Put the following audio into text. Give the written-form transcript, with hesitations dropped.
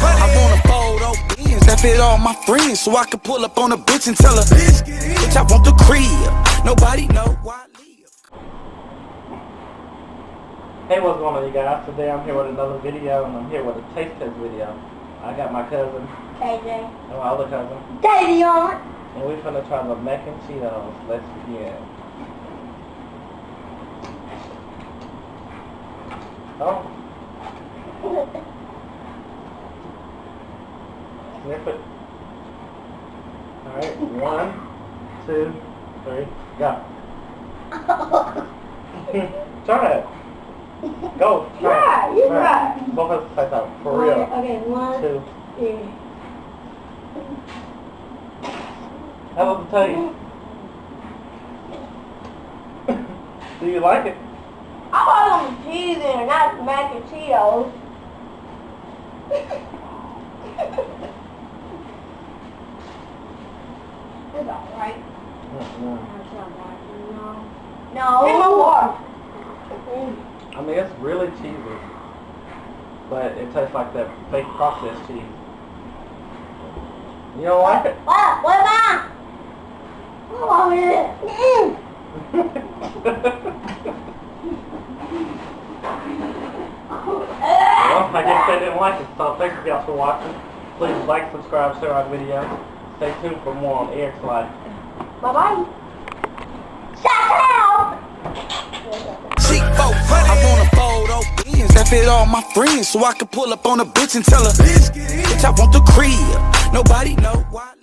I want a photo beans that fit all my friends, so I can pull up on a bitch and tell her, bitch, I want the crib. Nobody know why I live. Hey, what's going on, you guys? Today I'm here with another video, and I'm here with a taste test video. I got my cousin, KJ. and my other cousin, Davion. and we're finna try the mac and Cheetos. Let's begin. Oh. Sniff it. Alright, 1, 2, 3, go. Try it. Go. Try. You try. Both of us say that. For real. Okay, 1, 2. 3. How about the taste? Do you like it? I want some cheese in it, not mac and Cheetos. It's alright. No. It's more. I mean, it's really cheesy, but it tastes like that fake processed cheese. You don't like it? What am I? I want it. Well, I guess they didn't like it, so thank you guys for watching. Please like, subscribe, share our video. Stay tuned for more on Eric's Life. Bye-bye. Shout out! I want a photo beans that fit all my friends, so I can pull up on a bitch and tell her, bitch, I want the crib. Nobody know why I live.